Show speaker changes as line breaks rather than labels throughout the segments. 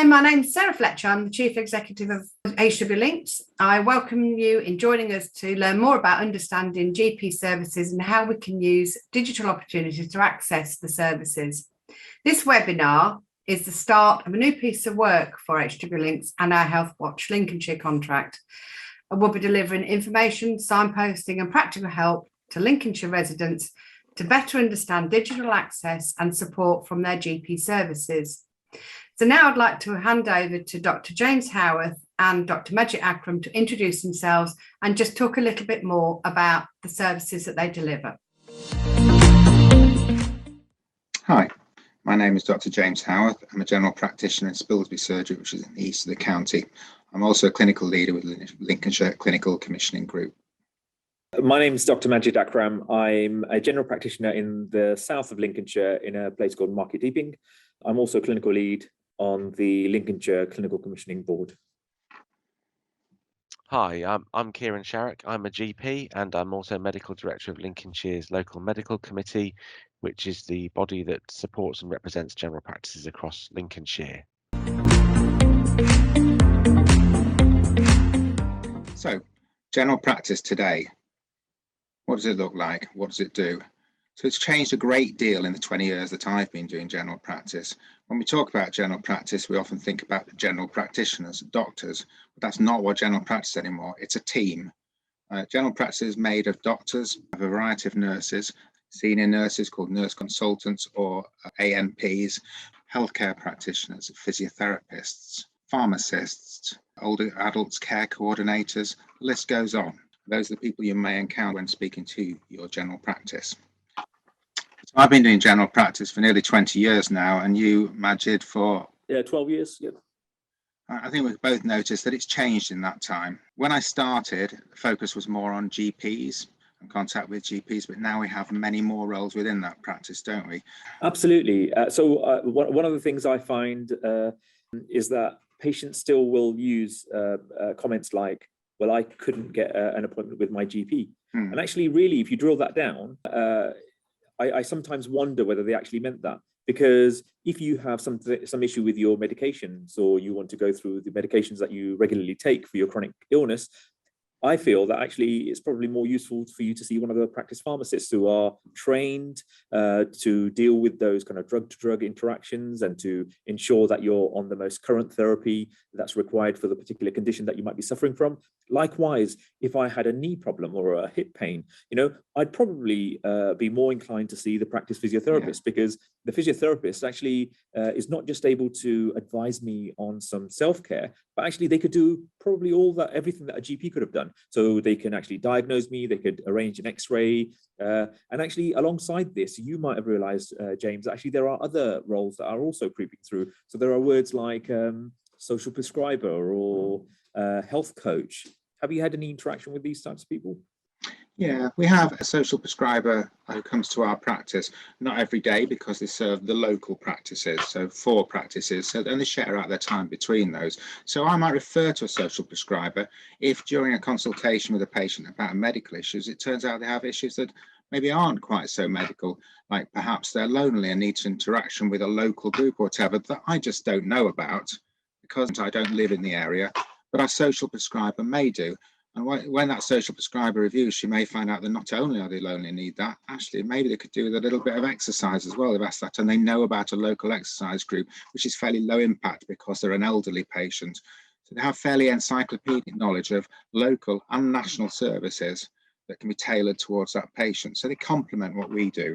Hi, my name's Sarah Fletcher. I'm the Chief Executive of HW Links. I welcome you in joining us to learn more about understanding GP services and how we can use digital opportunities to access the services. This webinar is the start of a new piece of work for HW Links and our Healthwatch Lincolnshire contract. We'll be delivering information, signposting and practical help to Lincolnshire residents to better understand digital access and support from their GP services. So now I'd like to hand over to Dr. James Howarth and Dr. Majid Akram to introduce themselves and just talk a little bit more about the services that they deliver.
Hi, my name is Dr. James Howarth. I'm a general practitioner in Spilsby Surgery, which is in the east of the county. I'm also a clinical leader with Lincolnshire Clinical Commissioning Group.
My name is Dr. Majid Akram. I'm a general practitioner in the south of Lincolnshire in a place called Market Deeping. I'm also a clinical lead on the Lincolnshire Clinical Commissioning Board.
Hi, I'm Kieran Sharrock. I'm a GP and I'm also Medical Director of Lincolnshire's Local Medical Committee, which is the body that supports and represents general practices across Lincolnshire.
So, general practice today, what does it look like? What does it do? So it's changed a great deal in the 20 years that I've been doing general practice. When we talk about general practice, we often think about the general practitioners, doctors, but that's not what general practice anymore. It's a team. General practice is made of doctors, a variety of nurses, senior nurses called nurse consultants or ANPs, healthcare practitioners, physiotherapists, pharmacists, older adults care coordinators, the list goes on. Those are the people you may encounter when speaking to your general practice. So I've been doing general practice for nearly 20 years now, and you, Majid, for
12 years. Yep.
I think we've both noticed that it's changed in that time. When I started, the focus was more on GPs and contact with GPs, but now we have many more roles within that practice, don't we?
Absolutely. So one of the things I find is that patients still will use comments like, well, I couldn't get an appointment with my GP. And actually, really, if you drill that down, I sometimes wonder whether they actually meant that, because if you have some issue with your medications or you want to go through the medications that you regularly take for your chronic illness, I feel that actually it's probably more useful for you to see one of the practice pharmacists who are trained to deal with those kind of drug-to-drug interactions and to ensure that you're on the most current therapy that's required for the particular condition that you might be suffering from. Likewise, if I had a knee problem or a hip pain, I'd probably be more inclined to see the practice physiotherapist, because the physiotherapist actually is not just able to advise me on some self-care, but actually they could do probably everything that a GP could have done. So they can actually diagnose me, they could arrange an x-ray, and actually alongside this, you might have realized, James, actually there are other roles that are also creeping through. So there are words like social prescriber or health coach. Have you had any interaction with these types of people?
Yeah, we have a social prescriber who comes to our practice, not every day because they serve the local practices, so 4 practices, so then they share out their time between those. So I might refer to a social prescriber if during a consultation with a patient about medical issues, it turns out they have issues that maybe aren't quite so medical, like perhaps they're lonely and need interaction with a local group or whatever that I just don't know about because I don't live in the area, but our social prescriber may do. And when that social prescriber reviews, she may find out that not only are they lonely and need that, actually, maybe they could do with a little bit of exercise as well. They've asked that, and they know about a local exercise group, which is fairly low impact because they're an elderly patient. So they have fairly encyclopedic knowledge of local and national services that can be tailored towards that patient. So they complement what we do.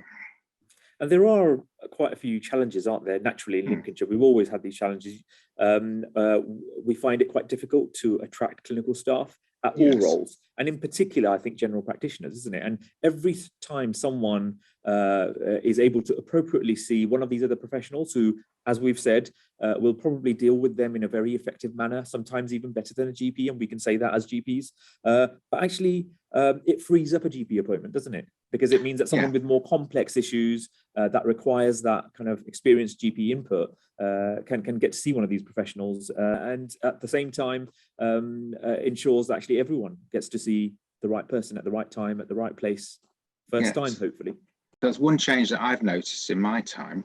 And there are quite a few challenges, aren't there, naturally in Lincolnshire? We've always had these challenges. We find it quite difficult to attract clinical staff at all roles, and in particular, I think general practitioners, isn't it? And every time someone is able to appropriately see one of these other professionals who, as we've said, will probably deal with them in a very effective manner, sometimes even better than a GP, and we can say that as GPs. But actually, it frees up a GP appointment, doesn't it? Because it means that someone with more complex issues that requires that kind of experienced GP input can get to see one of these professionals, and at the same time ensures that actually everyone gets to see the right person at the right time, at the right place, first time, hopefully.
There's one change that I've noticed in my time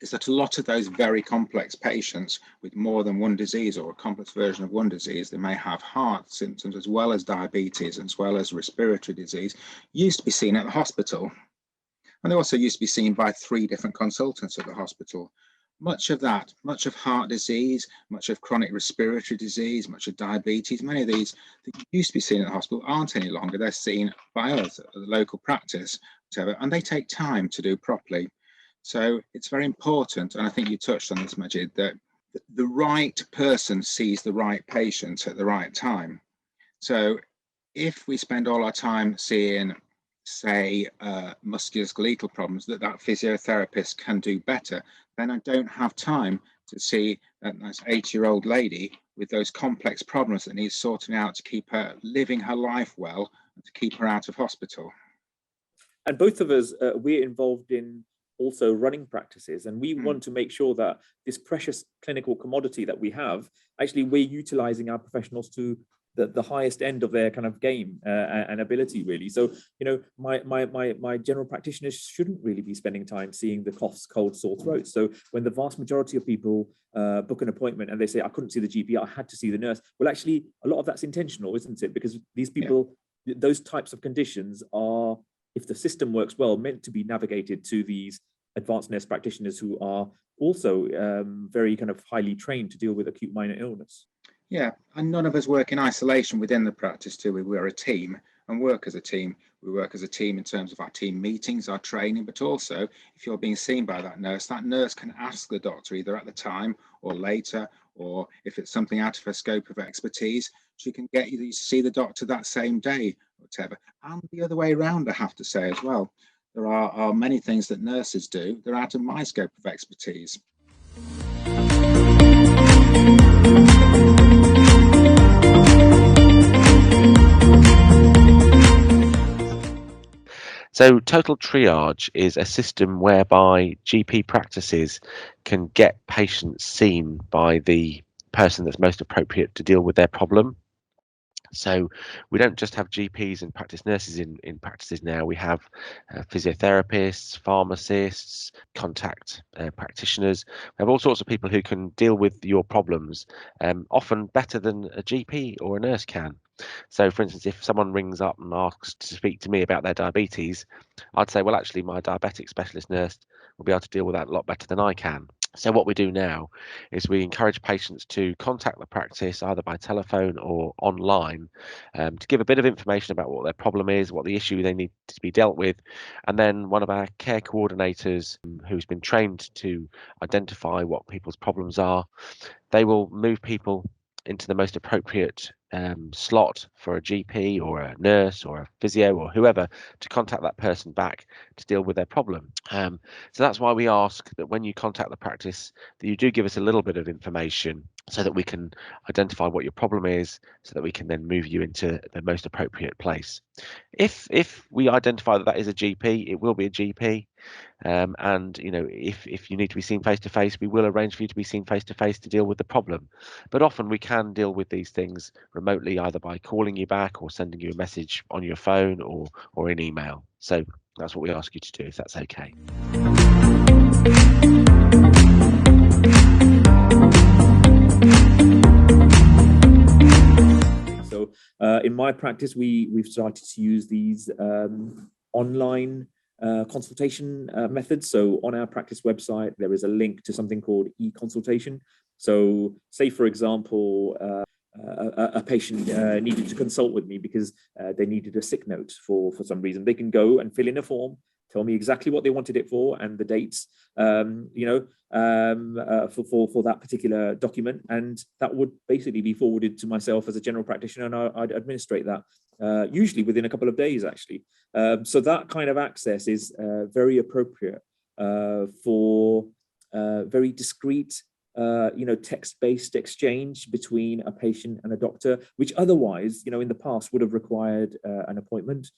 is that a lot of those very complex patients with more than one disease or a complex version of one disease, they may have heart symptoms as well as diabetes, as well as respiratory disease, used to be seen at the hospital. And they also used to be seen by 3 different consultants at the hospital. Much of that, much of heart disease, much of chronic respiratory disease, much of diabetes, many of these that used to be seen at the hospital aren't any longer. They're seen by us at the local practice, whatever, and they take time to do properly. So it's very important, and I think you touched on this, Majid, that the right person sees the right patient at the right time. So if we spend all our time seeing, say, musculoskeletal problems that physiotherapist can do better, then I don't have time to see that nice 80-year-old lady with those complex problems that needs sorting out to keep her living her life well and to keep her out of hospital.
And both of us, we're involved in also running practices, and we want to make sure that this precious clinical commodity that we have, actually we're utilizing our professionals to the highest end of their kind of game and ability, really. So, you know, my general practitioners shouldn't really be spending time seeing the coughs, colds, sore throats. So when the vast majority of people book an appointment and they say, I couldn't see the GP, I had to see the nurse. Well, actually, a lot of that's intentional, isn't it? Because these people, those types of conditions are, if the system works well, meant to be navigated to these advanced nurse practitioners who are also very kind of highly trained to deal with acute minor illness.
Yeah, and none of us work in isolation within the practice, do we? We're a team and work as a team. We work as a team in terms of our team meetings, our training, but also if you're being seen by that nurse can ask the doctor either at the time or later, or if it's something out of her scope of expertise, she can get you to see the doctor that same day, whatever. And the other way around, I have to say as well. There are many things that nurses do that are out of my scope of expertise.
So Total Triage is a system whereby GP practices can get patients seen by the person that's most appropriate to deal with their problem. So we don't just have GPs and practice nurses in practices now. We have physiotherapists, pharmacists, contact practitioners. We have all sorts of people who can deal with your problems, often better than a GP or a nurse can. So, for instance, if someone rings up and asks to speak to me about their diabetes, I'd say, well, actually, my diabetic specialist nurse will be able to deal with that a lot better than I can. So what we do now is we encourage patients to contact the practice either by telephone or online to give a bit of information about what their problem is, what the issue they need to be dealt with. And then one of our care coordinators who's been trained to identify what people's problems are, they will move people into the most appropriate slot for a GP or a nurse or a physio or whoever to contact that person back to deal with their problem. So that's why we ask that when you contact the practice that you do give us a little bit of information so that we can identify what your problem is, so that we can then move you into the most appropriate place. If we identify that is a GP, it will be a GP. And you know, if you need to be seen face to face, we will arrange for you to be seen face to face to deal with the problem. But often we can deal with these things remotely, either by calling you back or sending you a message on your phone or in email. So that's what we ask you to do, if that's okay.
So in my practice, we've started to use these online consultation methods. So on our practice website, there is a link to something called e-consultation. So say, for example, a patient needed to consult with me because they needed a sick note for some reason. They can go and fill in a form, tell me exactly what they wanted it for and the dates, for that particular document, and that would basically be forwarded to myself as a general practitioner, and I'd administrate that usually within a couple of days, actually. So that kind of access is very appropriate for very discreet, text-based exchange between a patient and a doctor, which otherwise, in the past would have required an appointment,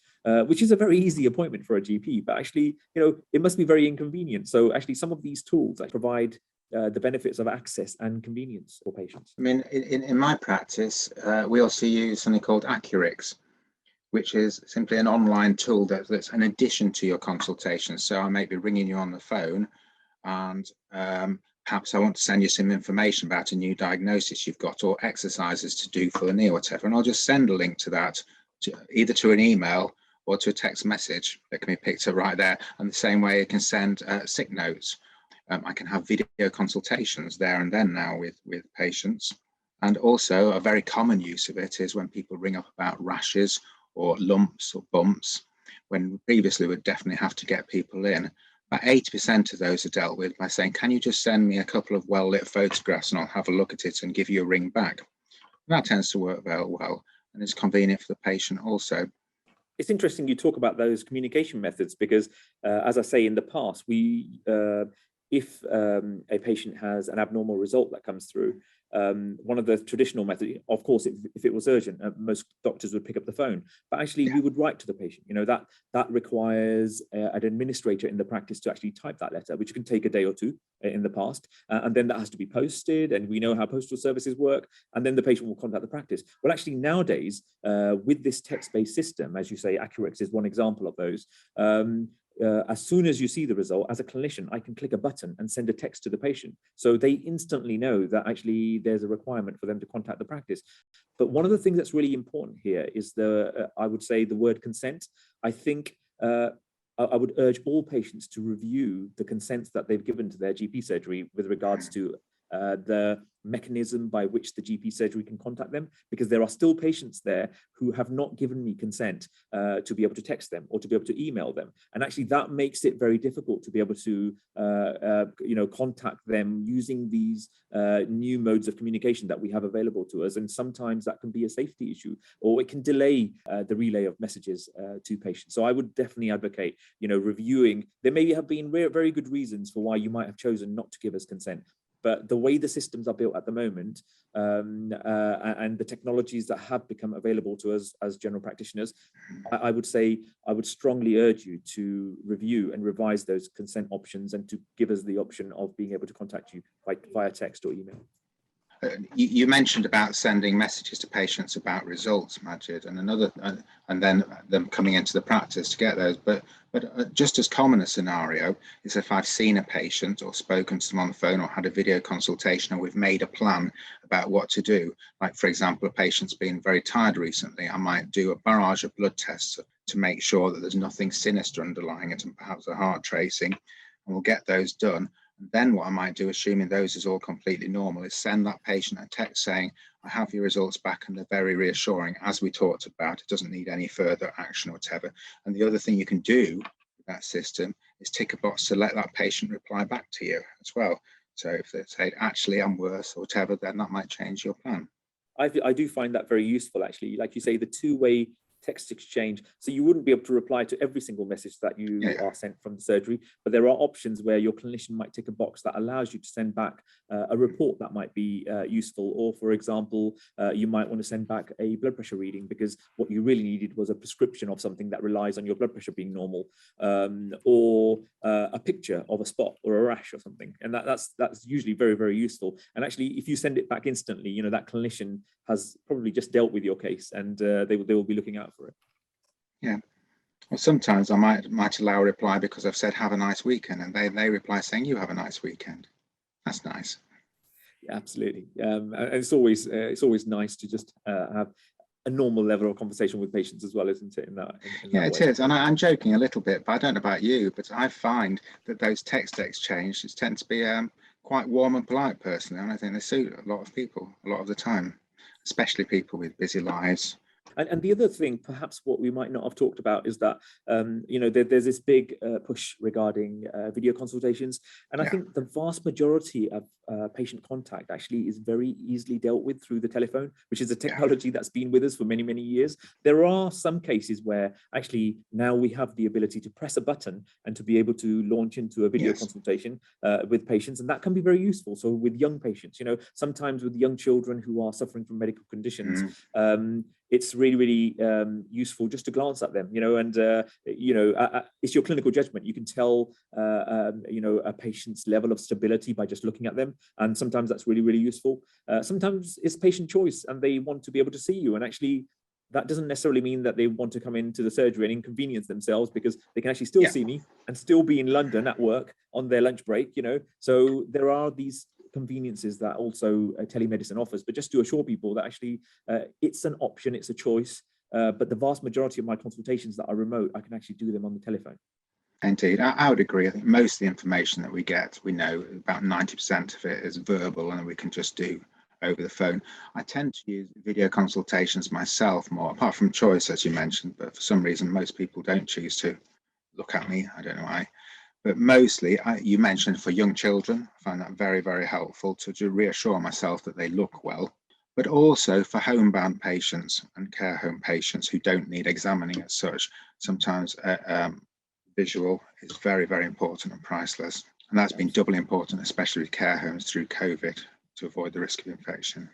which is a very easy appointment for a GP, but actually, it must be very inconvenient. So actually, some of these tools provide the benefits of access and convenience for patients.
I mean, in my practice, we also use something called Accurix, which is simply an online tool that's an addition to your consultation. So I may be ringing you on the phone, and perhaps I want to send you some information about a new diagnosis you've got or exercises to do for the knee or whatever. And I'll just send a link to that, either to an email or to a text message that can be picked up right there. And the same way you can send sick notes. I can have video consultations there and then now with patients. And also a very common use of it is when people ring up about rashes or lumps or bumps, when previously we'd definitely have to get people in. About 80% of those are dealt with by saying, can you just send me a couple of well-lit photographs and I'll have a look at it and give you a ring back. And that tends to work very well and it's convenient for the patient also.
It's interesting you talk about those communication methods because, as I say, in the past, if a patient has an abnormal result that comes through, one of the traditional methods, of course, if it was urgent, most doctors would pick up the phone, but actually we would write to the patient. That requires an administrator in the practice to actually type that letter, which can take a day or two in the past, and then that has to be posted, and we know how postal services work, and then the patient will contact the practice. Well, actually nowadays, with this text-based system, as you say, Accurex is one example of those. As soon as you see the result, as a clinician, I can click a button and send a text to the patient. So they instantly know that actually there's a requirement for them to contact the practice. But one of the things that's really important here is I would say the word consent. I think I would urge all patients to review the consents that they've given to their GP surgery with regards to the mechanism by which the GP surgery can contact them, because there are still patients there who have not given me consent to be able to text them or to be able to email them. And actually that makes it very difficult to be able to contact them using these new modes of communication that we have available to us. And sometimes that can be a safety issue, or it can delay the relay of messages to patients. So I would definitely advocate, reviewing. There may have been very good reasons for why you might have chosen not to give us consent. But the way the systems are built at the moment and the technologies that have become available to us as general practitioners, I would strongly urge you to review and revise those consent options and to give us the option of being able to contact you via text or email.
You mentioned about sending messages to patients about results, Majid, and then them coming into the practice to get those. But just as common a scenario is if I've seen a patient or spoken to them on the phone or had a video consultation and we've made a plan about what to do. Like, for example, a patient's been very tired recently. I might do a barrage of blood tests to make sure that there's nothing sinister underlying it and perhaps a heart tracing, and we'll get those done. And then what I might do, assuming those is all completely normal, is send that patient a text saying, I have your results back and they're very reassuring. As we talked about, it doesn't need any further action or whatever. And the other thing you can do with that system is tick a box to let that patient reply back to you as well. So if they say, actually, I'm worse or whatever, then that might change your plan.
I do find that very useful, actually. Like you say, the two-way text exchange, so you wouldn't be able to reply to every single message that you are sent from the surgery, but there are options where your clinician might tick a box that allows you to send back a report that might be useful, or for example you might want to send back a blood pressure reading because what you really needed was a prescription of something that relies on your blood pressure being normal, or a picture of a spot or a rash or something, and that's usually very useful. And actually, if you send it back instantly, that clinician has probably just dealt with your case, and they will be looking out for it.
Yeah. Well, sometimes I might allow a reply because I've said have a nice weekend, and they reply saying you have a nice weekend. That's nice.
Yeah, absolutely. And it's always nice to just have a normal level of conversation with patients as well, isn't it?
Yeah, it is. And I'm joking a little bit, but I don't know about you, but I find that those text exchanges tend to be quite warm and polite personally, and I think they suit a lot of people a lot of the time, especially people with busy lives.
And the other thing, perhaps what we might not have talked about, is that there's this big push regarding video consultations, and I think the vast majority of patient contact actually is very easily dealt with through the telephone, which is a technology that's been with us for many years. There are some cases where actually now we have the ability to press a button and to be able to launch into a video consultation with patients, and that can be very useful. So with young patients, sometimes with young children who are suffering from medical conditions, it's really useful just to glance at them, and it's your clinical judgment. You can tell a patient's level of stability by just looking at them, and sometimes that's really useful. Sometimes it's patient choice, and they want to be able to see you, and actually that doesn't necessarily mean that they want to come into the surgery and inconvenience themselves, because they can actually still see me and still be in London at work on their lunch break, So there are these conveniences that also telemedicine offers, but just to assure people that actually it's an option, it's a choice. But the vast majority of my consultations that are remote, I can actually do them on the telephone.
Indeed, I would agree. I think most of the information that we get, we know about 90% of it is verbal and we can just do over the phone. I tend to use video consultations myself more, apart from choice, as you mentioned, but for some reason, most people don't choose to look at me. I don't know why. But mostly, you mentioned for young children, I find that very, very helpful to reassure myself that they look well, but also for homebound patients and care home patients who don't need examining as such. Sometimes visual is very, very important and priceless. And that's been doubly important, especially with care homes through COVID, to avoid the risk of infection.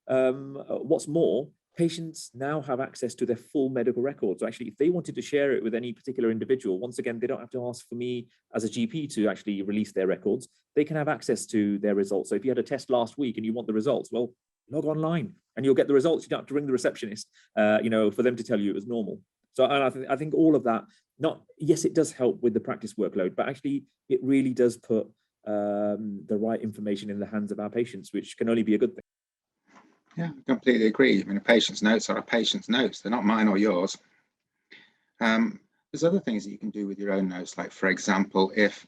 What's more, patients now have access to their full medical records. So actually, if they wanted to share it with any particular individual, once again, they don't have to ask for me as a GP to actually release their records. They can have access to their results. So if you had a test last week and you want the results, well, log online and you'll get the results. You don't have to ring the receptionist, for them to tell you it was normal. So and I think all of that, yes, it does help with the practice workload, but actually it really does put the right information in the hands of our patients, which can only be a good thing.
Yeah, I completely agree. I mean, a patient's notes are a patient's notes. They're not mine or yours. There's other things that you can do with your own notes, like, for example, if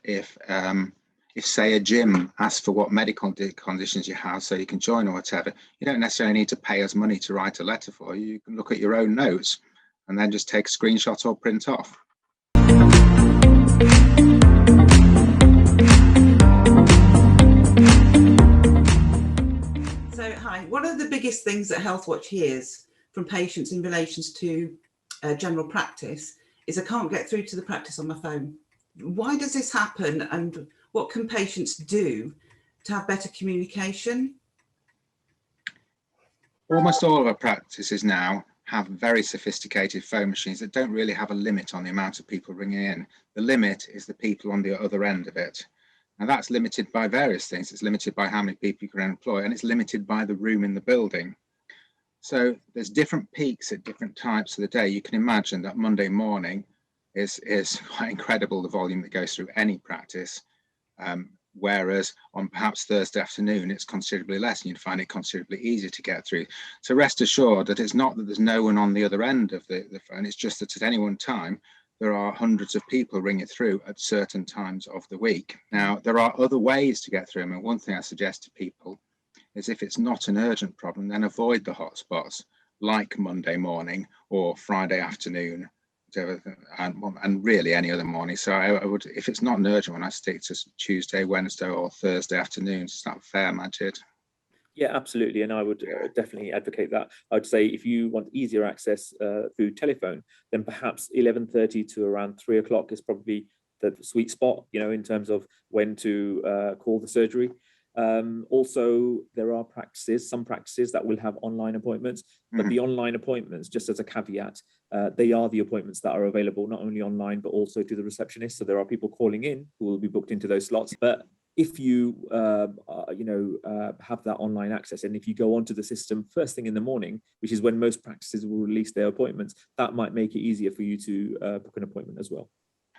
say a gym asks for what medical conditions you have so you can join or whatever, you don't necessarily need to pay us money to write a letter for you. You can look at your own notes and then just take a screenshot or print off.
So, hi, what are the biggest things that Healthwatch hears from patients in relation to general practice is I can't get through to the practice on my phone. Why does this happen, and what can patients do to have better communication?
Almost all of our practices now have very sophisticated phone machines that don't really have a limit on the amount of people ringing in. The limit is the people on the other end of it. And that's limited by various things. It's limited by how many people you can employ, and it's limited by the room in the building. So there's different peaks at different times of the day. You can imagine that Monday morning is quite incredible, the volume that goes through any practice. Whereas on perhaps Thursday afternoon, it's considerably less, and you'd find it considerably easier to get through. So rest assured that it's not that there's no one on the other end of the phone, it's just that at any one time, there are hundreds of people ringing through at certain times of the week. Now, there are other ways to get through them, and one thing I suggest to people is if it's not an urgent problem, then avoid the hotspots, like Monday morning or Friday afternoon, and really any other morning. So I would, if it's not an urgent one, I stick to Tuesday, Wednesday, or Thursday afternoons. Is that fair, Majid?
Yeah, absolutely. And I would definitely advocate that. I would say if you want easier access through telephone, then perhaps 11:30 to around 3 o'clock is probably the sweet spot, in terms of when to call the surgery. Also, there are some practices that will have online appointments, but the online appointments, just as a caveat, they are the appointments that are available not only online, but also to the receptionist. So there are people calling in who will be booked into those slots. But if you, have that online access, and if you go onto the system first thing in the morning, which is when most practices will release their appointments, that might make it easier for you to book an appointment as well.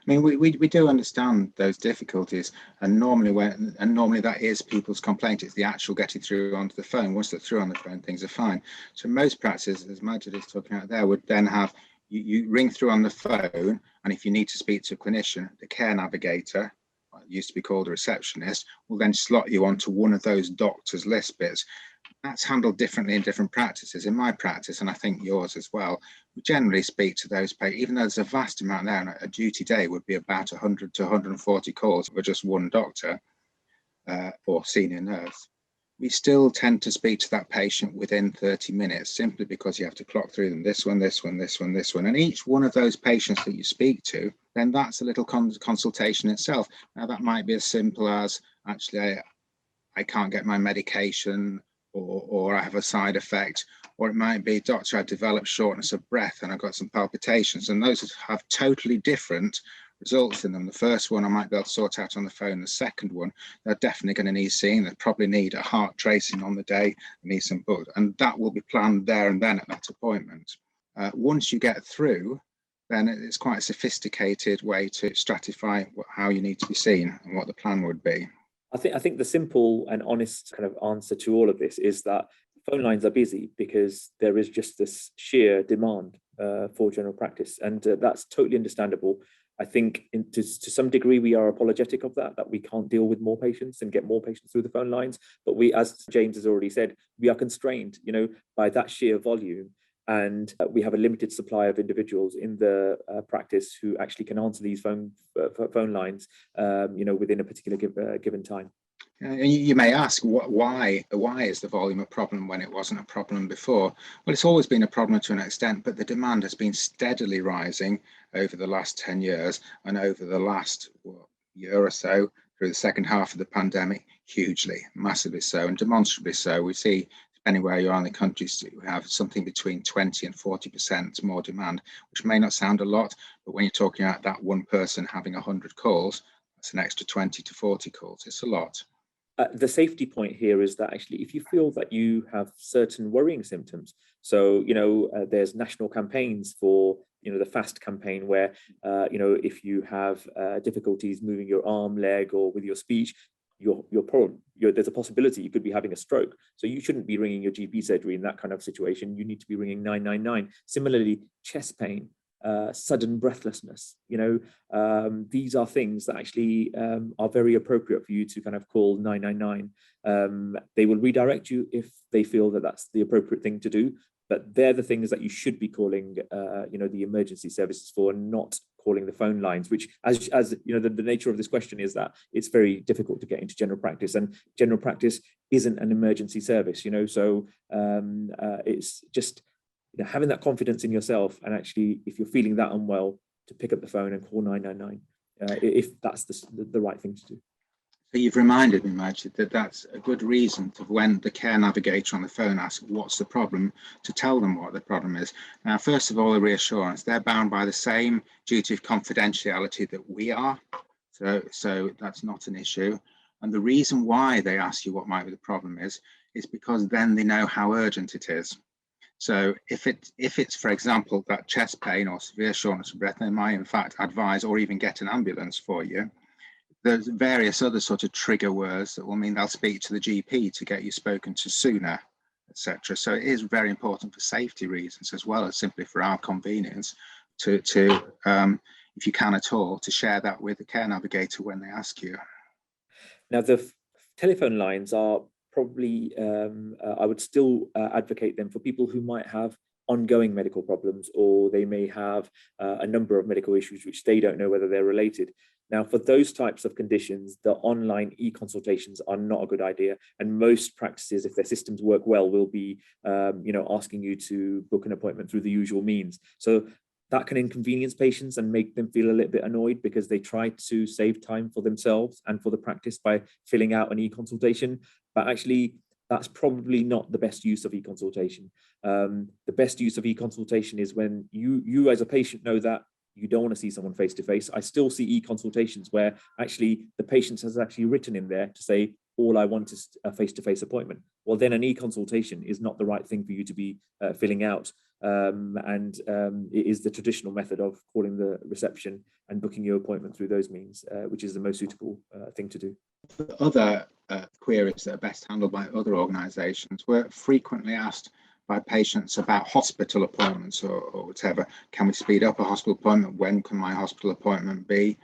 I mean, we do understand those difficulties, and normally that is people's complaint. It's the actual getting through onto the phone. Once they're through on the phone, things are fine. So most practices, as Majid is talking about there, would then have you ring through on the phone, and if you need to speak to a clinician, the care navigator, what used to be called a receptionist, will then slot you onto one of those doctor's list bits. That's handled differently in different practices. In my practice, and I think yours as well, we generally speak to those patients, even though there's a vast amount there, and a duty day would be about 100 to 140 calls for just one doctor or senior nurse. We still tend to speak to that patient within 30 minutes, simply because you have to clock through them, this one, this one, this one, this one. And each one of those patients that you speak to, then that's a little consultation itself. Now, that might be as simple as, actually, I can't get my medication, or I have a side effect, or it might be, doctor, I've developed shortness of breath and I've got some palpitations, and those have totally different results in them. The first one I might be able to sort out on the phone. The second one, they're definitely going to need seeing. They probably need a heart tracing on the day, they need some blood, and that will be planned there and then at that appointment. Once you get through, then it's quite a sophisticated way to stratify how you need to be seen and what the plan would be.
I think the simple and honest kind of answer to all of this is that phone lines are busy because there is just this sheer demand for general practice, and that's totally understandable. I think to some degree we are apologetic of that we can't deal with more patients and get more patients through the phone lines. But we, as James has already said, we are constrained, by that sheer volume. And we have a limited supply of individuals in the practice who actually can answer these phone lines, within a particular given time.
You may ask, why is the volume a problem when it wasn't a problem before? Well, it's always been a problem to an extent, but the demand has been steadily rising over the last 10 years and over the last year or so through the second half of the pandemic, hugely, massively so, and demonstrably so. We see, depending where you are in the country, we have something between 20 and 40% more demand, which may not sound a lot, but when you're talking about that one person having 100 calls, that's an extra 20 to 40 calls. It's a lot.
The safety point here is that actually, if you feel that you have certain worrying symptoms, so there's national campaigns for the FAST campaign where if you have difficulties moving your arm, leg, or with your speech, there's a possibility you could be having a stroke. So you shouldn't be ringing your GP surgery in that kind of situation. You need to be ringing 999. Similarly, chest pain, sudden breathlessness, these are things that actually are very appropriate for you to kind of call 999. They will redirect you if they feel that that's the appropriate thing to do, but they're the things that you should be calling the emergency services for, and not calling the phone lines, which, as the nature of this question is that it's very difficult to get into general practice, and general practice isn't an emergency service, so it's just having that confidence in yourself, and actually, if you're feeling that unwell, to pick up the phone and call 999 if that's the right thing to do.
So you've reminded me, Majid, that that's a good reason to, when the care navigator on the phone asks what's the problem, to tell them what the problem is. Now, first of all, a reassurance, they're bound by the same duty of confidentiality that we are, so that's not an issue. And the reason why they ask you what might be the problem is because then they know how urgent it is. So if it's, for example, that chest pain or severe shortness of breath, they might in fact advise or even get an ambulance for you. There's various other sort of trigger words that will mean they'll speak to the GP to get you spoken to sooner, etc. So it is very important for safety reasons, as well as simply for our convenience, to if you can at all, to share that with the care navigator when they ask you.
Now, the telephone lines are probably, I would still advocate them for people who might have ongoing medical problems, or they may have a number of medical issues which they don't know whether they're related. Now, for those types of conditions, the online e-consultations are not a good idea. And most practices, if their systems work well, will be asking you to book an appointment through the usual means. So that can inconvenience patients and make them feel a little bit annoyed, because they try to save time for themselves and for the practice by filling out an e-consultation. But actually, that's probably not the best use of e-consultation. The best use of e-consultation is when you as a patient know that you don't want to see someone face-to-face. I still see e-consultations where actually the patient has actually written in there to say, all I want is a face-to-face appointment. Well, then an e-consultation is not the right thing for you to be filling out. It is the traditional method of calling the reception and booking your appointment through those means, which is the most suitable thing to do.
Other queries that are best handled by other organisations, we're frequently asked by patients about hospital appointments or whatever. Can we speed up a hospital appointment? When can my hospital appointment be?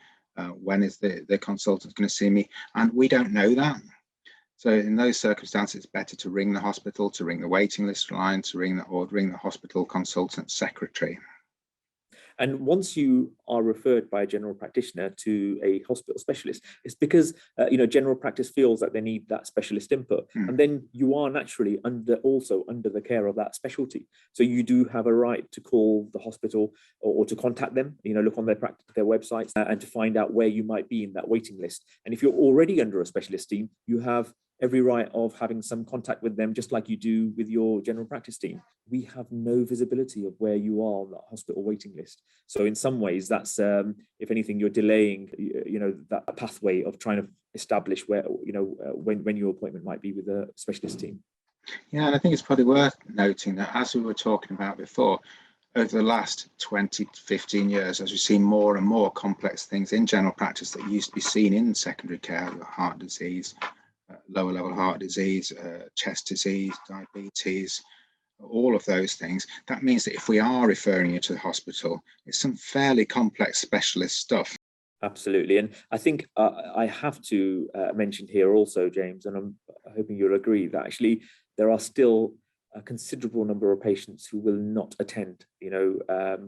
When is the consultant going to see me? And we don't know that. So in those circumstances, it's better to ring the hospital, to ring the waiting list line, to ring the hospital consultant secretary.
And once you are referred by a general practitioner to a hospital specialist, it's because general practice feels that they need that specialist input, and then you are naturally also under the care of that specialty. So you do have a right to call the hospital or to contact them. Look on their websites and to find out where you might be in that waiting list. And if you're already under a specialist team, you have every right of having some contact with them, just like you do with your general practice team. We have no visibility of where you are on that hospital waiting list. So in some ways, that's if anything, you're delaying, that pathway of trying to establish where, when your appointment might be with a specialist team.
Yeah, and I think it's probably worth noting that, as we were talking about before, over the last 20 to 15 years, as we've seen more and more complex things in general practice that used to be seen in secondary care, heart disease, lower level heart disease, chest disease, diabetes, all of those things, that means that if we are referring you to the hospital, it's some fairly complex specialist stuff.
Absolutely. And I think I have to mention here also, James, and I'm hoping you'll agree that actually there are still a considerable number of patients who will not attend,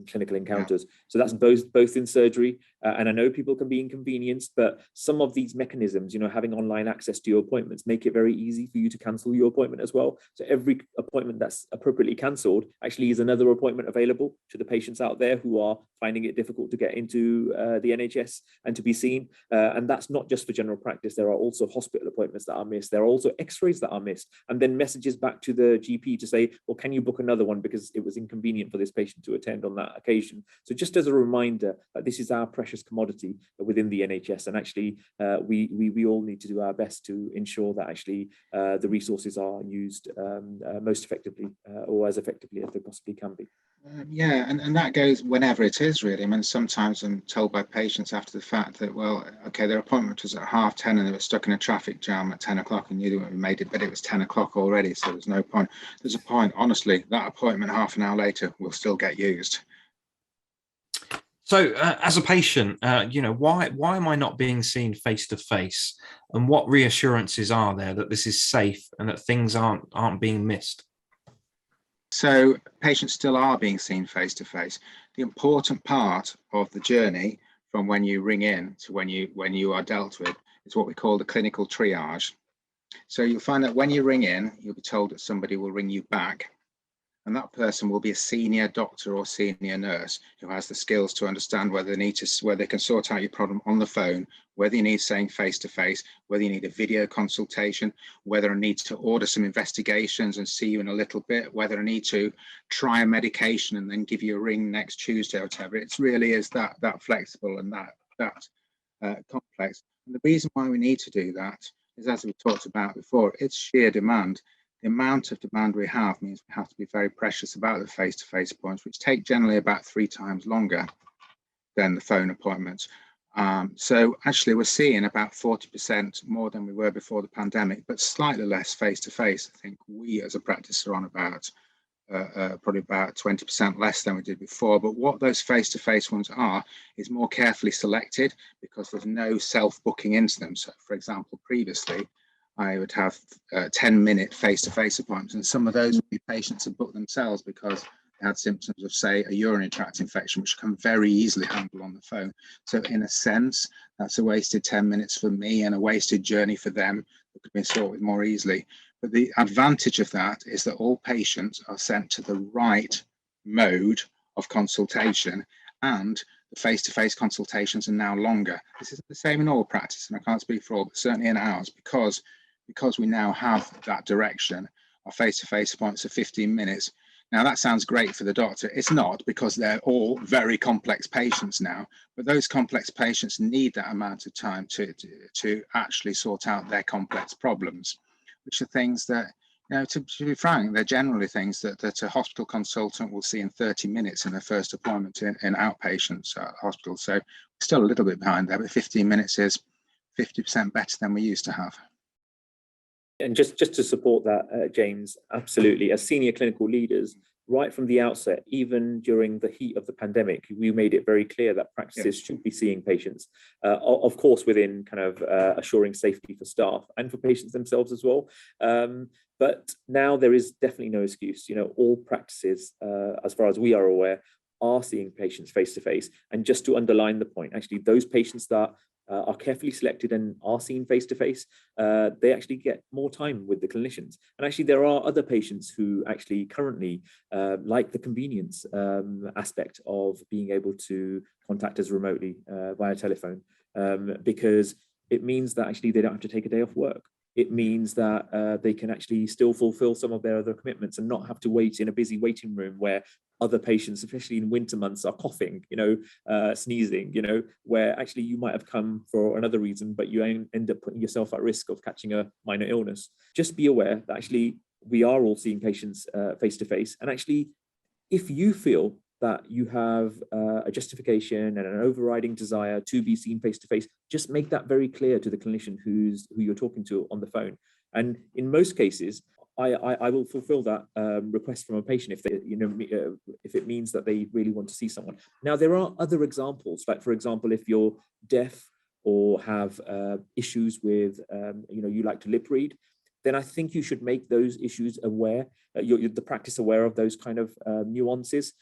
clinical encounters. Yeah. So that's both in surgery, and I know people can be inconvenienced, but some of these mechanisms, having online access to your appointments, make it very easy for you to cancel your appointment as well. So every appointment that's appropriately cancelled actually is another appointment available to the patients out there who are finding it difficult to get into the NHS and to be seen. And that's not just for general practice. There are also hospital appointments that are missed. There are also x-rays that are missed, and then messages back to the GP to say, well, can you book another one because it was inconvenient for this patient to attend on that occasion. So just as a reminder that this is our precious commodity within the NHS, and actually we all need to do our best to ensure that actually the resources are used most effectively or as effectively as they possibly can be.
Yeah, and that goes whenever it is, really. I mean, sometimes I'm told by patients after the fact that, well, okay, their appointment was at 10:30 and they were stuck in a traffic jam at 10 o'clock and knew they made it, but it was 10 o'clock already, so there's no point. There's a point, honestly, that appointment half an hour later will still get used.
So as a patient, why am I not being seen face to face, and what reassurances are there that this is safe and that things aren't being missed?
So patients still are being seen face to face. The important part of the journey from when you ring in to when you are dealt with is what we call the clinical triage. So you'll find that when you ring in, you'll be told that somebody will ring you back, and that person will be a senior doctor or senior nurse who has the skills to understand whether they can sort out your problem on the phone, whether you need saying face to face, whether you need a video consultation, whether I need to order some investigations and see you in a little bit, whether I need to try a medication and then give you a ring next Tuesday or whatever. It really is that flexible and that complex. And the reason why we need to do that is, as we talked about before, it's sheer demand. The amount of demand we have means we have to be very precious about the face-to-face points, which take generally about 3 times longer than the phone appointments. So actually we're seeing about 40% more than we were before the pandemic, but slightly less face-to-face. I think we as a practice are on about probably about 20% less than we did before. But what those face-to-face ones are is more carefully selected because there's no self-booking into them. So for example, previously, I would have 10-minute face-to-face appointments, and some of those would be patients who booked themselves because they had symptoms of, say, a urinary tract infection, which can very easily handle on the phone. So in a sense, that's a wasted 10 minutes for me and a wasted journey for them that could be sorted more easily. But the advantage of that is that all patients are sent to the right mode of consultation, and the face-to-face consultations are now longer. This is the same in all practice, and I can't speak for all, but certainly in ours, because we now have that direction. Our face-to-face appointments are 15 minutes. Now that sounds great for the doctor. It's not, because they're all very complex patients now, but those complex patients need that amount of time to actually sort out their complex problems, which are things that, to be frank, they're generally things that a hospital consultant will see in 30 minutes in their first appointment in outpatients hospital. So we're still a little bit behind there, but 15 minutes is 50% better than we used to have.
And just to support that, James, absolutely. As senior clinical leaders, right from the outset, even during the heat of the pandemic, we made it very clear that practices should be seeing patients, of course, within kind of assuring safety for staff and for patients themselves as well. But now there is definitely no excuse. All practices, as far as we are aware, are seeing patients face to face. And just to underline the point, actually, those patients that are carefully selected and are seen face to face, they actually get more time with the clinicians. And actually, there are other patients who actually currently like the convenience aspect of being able to contact us remotely via telephone, because it means that actually they don't have to take a day off work. It means that they can actually still fulfill some of their other commitments and not have to wait in a busy waiting room where other patients, especially in winter months, are coughing, sneezing, where actually you might have come for another reason, but you end up putting yourself at risk of catching a minor illness. Just be aware that actually we are all seeing patients face to face. And actually, if you feel that you have a justification and an overriding desire to be seen face to face, just make that very clear to the clinician who you're talking to on the phone. And in most cases, I will fulfill that request from a patient if they, if it means that they really want to see someone. Now, there are other examples, like for example, if you're deaf or have issues with, you like to lip read, then I think you should make those issues aware, the practice aware of those kind of nuances,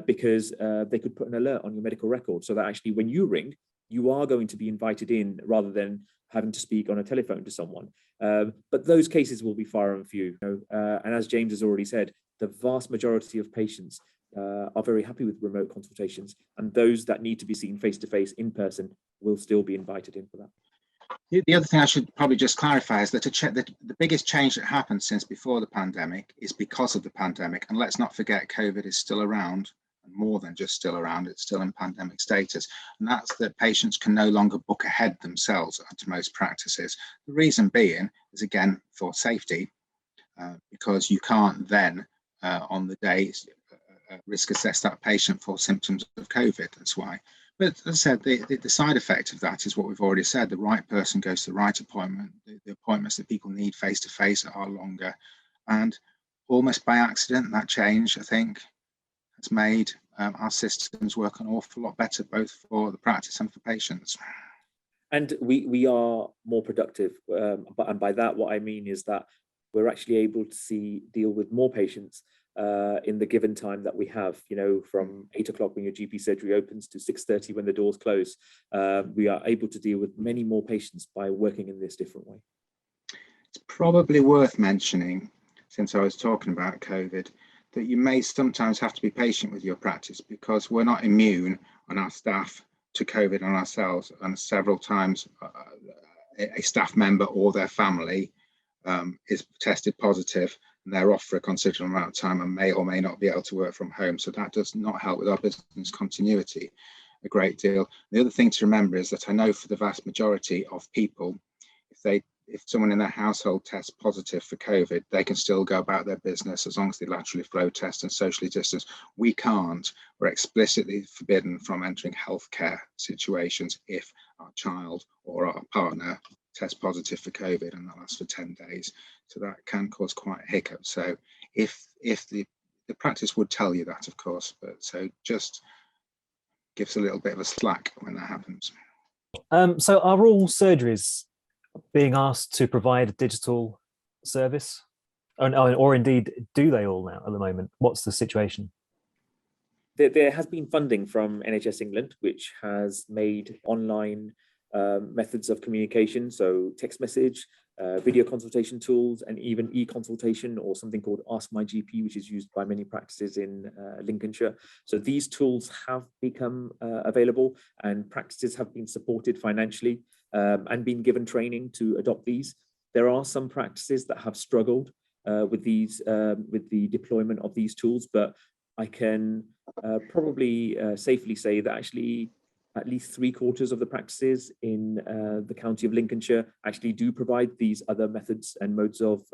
because they could put an alert on your medical record so that actually when you ring, you are going to be invited in rather than having to speak on a telephone to someone. But those cases will be far and few. And as James has already said, the vast majority of patients are very happy with remote consultations, and those that need to be seen face to face in person will still be invited in for that.
The other thing I should probably just clarify is that the biggest change that happened since before the pandemic is because of the pandemic. And let's not forget, COVID is still around, and more than just still around, it's still in pandemic status. And that's that patients can no longer book ahead themselves at most practices. The reason being is, again, for safety, because you can't then, on the day, risk assess that patient for symptoms of COVID. That's why. But as I said, the side effect of that is what we've already said. The right person goes to the right appointment. The appointments that people need face to face are longer. And almost by accident, that change, I think, has made our systems work an awful lot better, both for the practice and for patients.
And we are more productive. And by that, what I mean is that we're actually able to deal with more patients in the given time that we have, from 8 o'clock when your GP surgery opens to 6:30 when the doors close. We are able to deal with many more patients by working in this different way.
It's probably worth mentioning, since I was talking about COVID, that you may sometimes have to be patient with your practice, because we're not immune on our staff to COVID on ourselves. And several times a staff member or their family is tested positive, and they're off for a considerable amount of time and may or may not be able to work from home. So that does not help with our business continuity a great deal. The other thing to remember is that I know for the vast majority of people, if someone in their household tests positive for COVID, they can still go about their business as long as they laterally flow test and socially distance. We can't. We're explicitly forbidden from entering healthcare situations if our child or our partner test positive for COVID, and that lasts for 10 days. So that can cause quite a hiccup. So if the practice would tell you that, of course, but so just gives a little bit of a slack when that happens.
So are all surgeries being asked to provide a digital service? Or indeed, do they all now at the moment? What's the situation?
There has been funding from NHS England, which has made online methods of communication, so text message, video consultation tools, and even e-consultation, or something called Ask My GP, which is used by many practices in Lincolnshire. So these tools have become available, and practices have been supported financially and been given training to adopt these. There are some practices that have struggled with the deployment of these tools, but I can probably safely say that actually at least 3/4 of the practices in the county of Lincolnshire actually do provide these other methods and modes of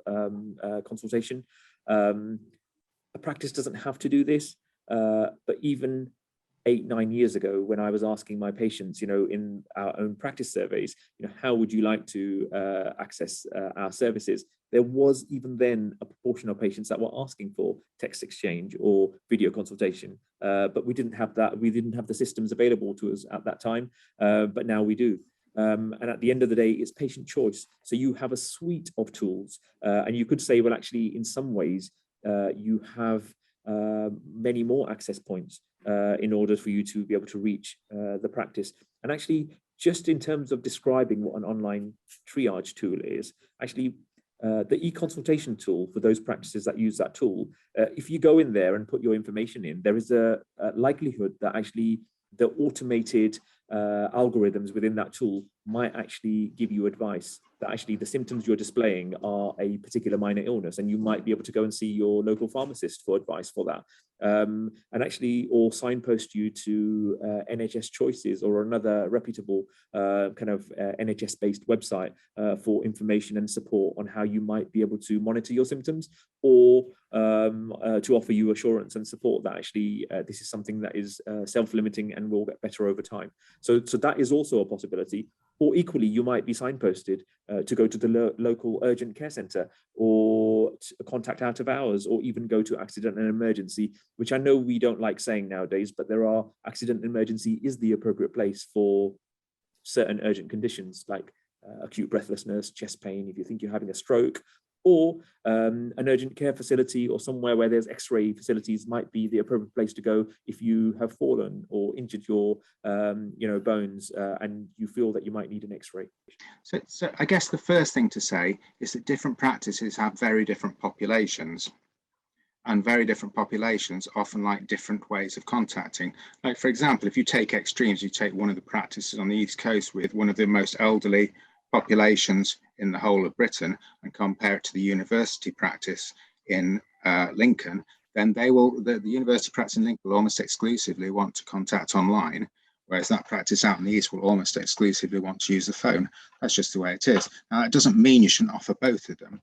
consultation. A practice doesn't have to do this, but even 8-9 years ago, when I was asking my patients, in our own practice surveys, how would you like to access our services? There was even then a proportion of patients that were asking for text exchange or video consultation, but we didn't have that. We didn't have the systems available to us at that time, but now we do. And at the end of the day, it's patient choice. So you have a suite of tools, and you could say, well, actually, in some ways, you have many more access points in order for you to be able to reach the practice. And actually, just in terms of describing what an online triage tool is, actually, the e-consultation tool, for those practices that use that tool, if you go in there and put your information in, there is a likelihood that actually the automated algorithms within that tool might actually give you advice that actually the symptoms you're displaying are a particular minor illness, and you might be able to go and see your local pharmacist for advice for that, and actually, or signpost you to NHS Choices or another reputable kind of NHS-based website for information and support on how you might be able to monitor your symptoms, or to offer you assurance and support that actually this is something that is self-limiting and will get better over time. So that is also a possibility. Or equally, you might be signposted to go to the local urgent care centre, or to contact out of hours, or even go to accident and emergency, which I know we don't like saying nowadays, but accident and emergency is the appropriate place for certain urgent conditions like acute breathlessness, chest pain, if you think you're having a stroke, or an urgent care facility or somewhere where there's X-ray facilities might be the appropriate place to go if you have fallen or injured your bones and you feel that you might need an X-ray.
So I guess the first thing to say is that different practices have very different populations, and very different populations often like different ways of contacting. Like, for example, if you take extremes, you take one of the practices on the East Coast with one of the most elderly populations in the whole of Britain and compare it to the university practice in Lincoln, then the university practice in Lincoln will almost exclusively want to contact online, whereas that practice out in the East will almost exclusively want to use the phone. That's just the way it is. Now, that doesn't mean you shouldn't offer both of them.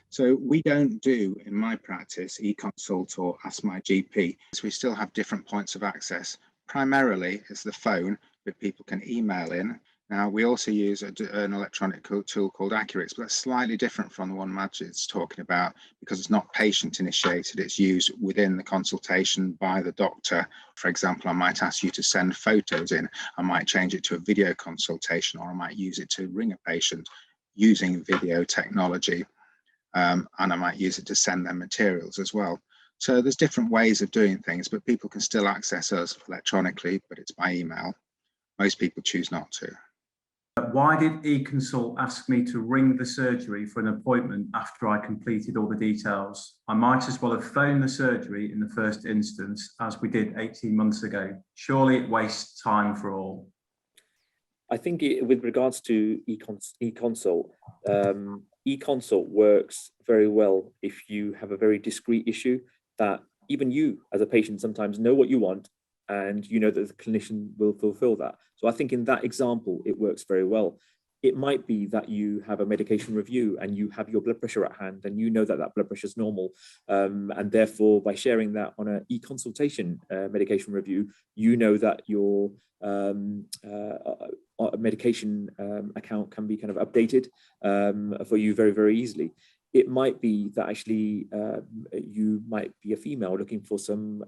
So we don't do, in my practice, eConsult or Ask My GP. So we still have different points of access. Primarily, it's the phone, but people can email in. Now, we also use an electronic tool called Accurix, but that's slightly different from the one Majid's talking about because it's not patient initiated. It's used within the consultation by the doctor. For example, I might ask you to send photos in. I might change it to a video consultation, or I might use it to ring a patient using video technology. And I might use it to send them materials as well. So there's different ways of doing things, but people can still access us electronically, but it's by email. Most people choose not to.
Why did eConsult ask me to ring the surgery for an appointment after I completed all the details? I might as well have phoned the surgery in the first instance, as we did 18 months ago. Surely it wastes time for all.
I think with regards to eConsult, eConsult works very well if you have a very discrete issue that even you as a patient sometimes know what you want, and you know that the clinician will fulfill that. So I think in that example, it works very well. It might be that you have a medication review and you have your blood pressure at hand and you know that that blood pressure is normal. And therefore, by sharing that on an e-consultation medication review, you know that your medication account can be kind of updated for you very, very easily. It might be that actually you might be a female looking for some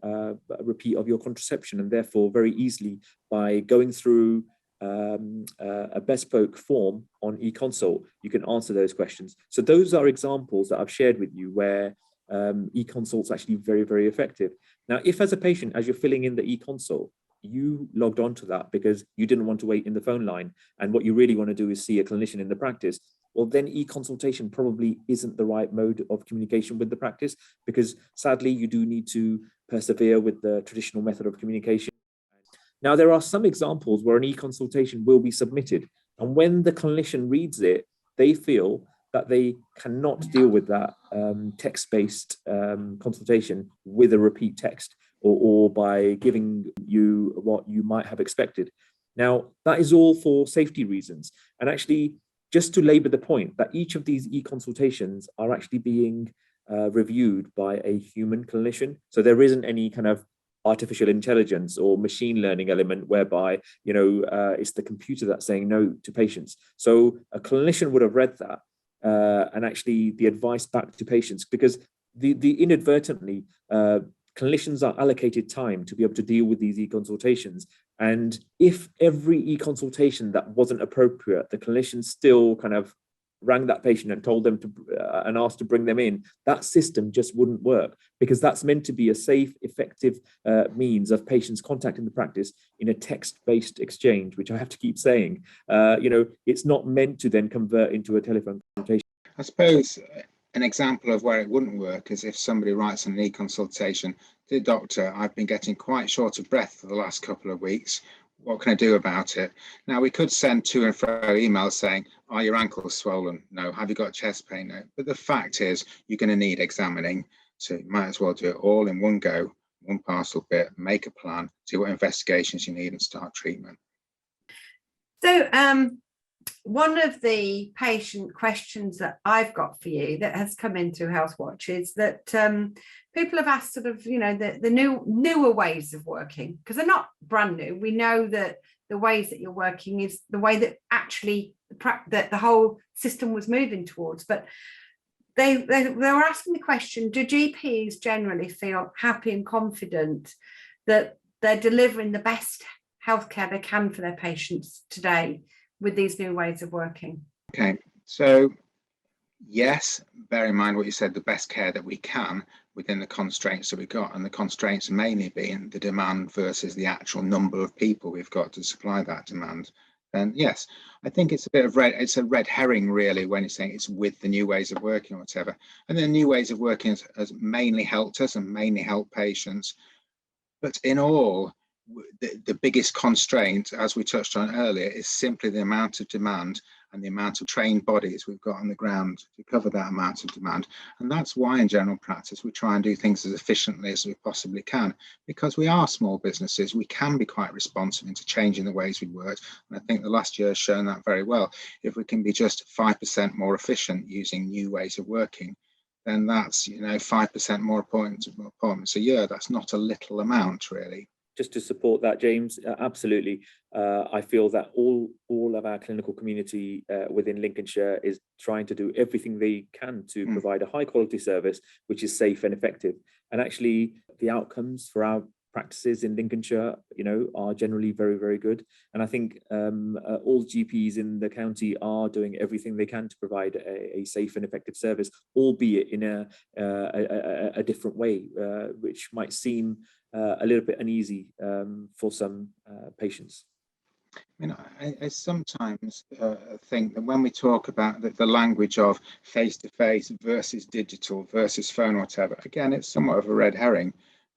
repeat of your contraception, and therefore very easily by going through a bespoke form on eConsult, you can answer those questions. So those are examples that I've shared with you where eConsult is actually very, very effective. Now, if as a patient, as you're filling in the eConsult, you logged on to that because you didn't want to wait in the phone line, and what you really want to do is see a clinician in the practice, well, then e-consultation probably isn't the right mode of communication with the practice, because sadly, you do need to persevere with the traditional method of communication. Now, there are some examples where an e-consultation will be submitted, and when the clinician reads it, they feel that they cannot deal with that text-based consultation with a repeat text or by giving you what you might have expected. Now, that is all for safety reasons. And actually, just to labor the point that each of these e-consultations are actually being reviewed by a human clinician. So there isn't any kind of artificial intelligence or machine learning element whereby, it's the computer that's saying no to patients. So a clinician would have read that and actually the advice back to patients, because the inadvertently, clinicians are allocated time to be able to deal with these e-consultations. And if every e-consultation that wasn't appropriate, the clinician still kind of rang that patient and told them to and asked to bring them in, that system just wouldn't work, because that's meant to be a safe, effective means of patients contacting the practice in a text-based exchange, which I have to keep saying. It's not meant to then convert into a telephone consultation.
I suppose an example of where it wouldn't work is if somebody writes an e-consultation, "Dear doctor, I've been getting quite short of breath for the last couple of weeks. what can I do about it? Now, we could send to and fro emails saying, are your ankles swollen? No. Have you got chest pain? No. But the fact is, you're going to need examining. So you might as well do it all in one go, one parcel bit, make a plan, see what investigations you need and start treatment.
So one of the patient questions that I've got for you that has come in through Healthwatch is that people have asked sort of, you know, the newer ways of working, because they're not brand new. We know that the ways that you're working is the way that actually that the whole system was moving towards. But they were asking the question, do GPs generally feel happy and confident that they're delivering the best healthcare they can for their patients today with these new ways of working?
Okay, so yes, bear in mind what you said, the best care that we can within the constraints that we got, and the constraints mainly being the demand versus the actual number of people we've got to supply that demand. Then yes, I think it's a red herring really when you're saying it's with the new ways of working or whatever. And the new ways of working has mainly helped us and mainly helped patients. But in all, the biggest constraint, as we touched on earlier, is simply the amount of demand and the amount of trained bodies we've got on the ground to cover that amount of demand. And that's why in general practice, we try and do things as efficiently as we possibly can, because we are small businesses. We can be quite responsive into changing the ways we work. And I think the last year has shown that very well. If we can be just 5% more efficient using new ways of working, then that's, 5% more appointments a year. That's not a little amount really.
Just to support that, James, absolutely. I feel that all of our clinical community within Lincolnshire is trying to do everything they can to provide a high quality service, which is safe and effective. And actually, the outcomes for our practices in Lincolnshire, are generally very, very good. And I think all GPs in the county are doing everything they can to provide a safe and effective service, albeit in a different way, which might seem a little bit uneasy for some patients.
I sometimes think that when we talk about the language of face-to-face versus digital versus phone or whatever, again, it's somewhat of a red herring.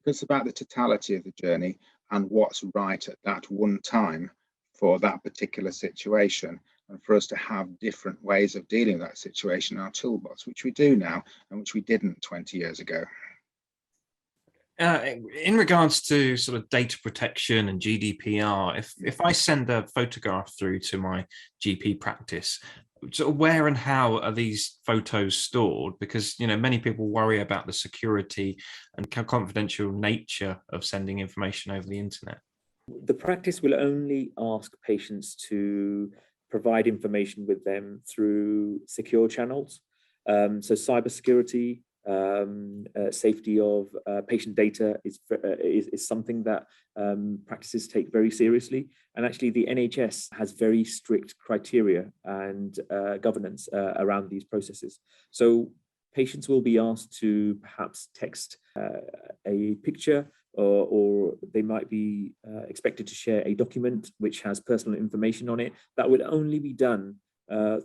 It's about the totality of the journey and what's right at that one time for that particular situation, and for us to have different ways of dealing with that situation in our toolbox, which we do now and which we didn't 20 years ago.
In regards to sort of data protection and GDPR, if I send a photograph through to my GP practice, sort of where and how are these photos stored? Because many people worry about the security and confidential nature of sending information over the internet.
The practice will only ask patients to provide information with them through secure channels. So cybersecurity, safety of patient data is something that practices take very seriously. And actually the NHS has very strict criteria and governance around these processes. So patients will be asked to perhaps text a picture, or they might be expected to share a document which has personal information on it. That would only be done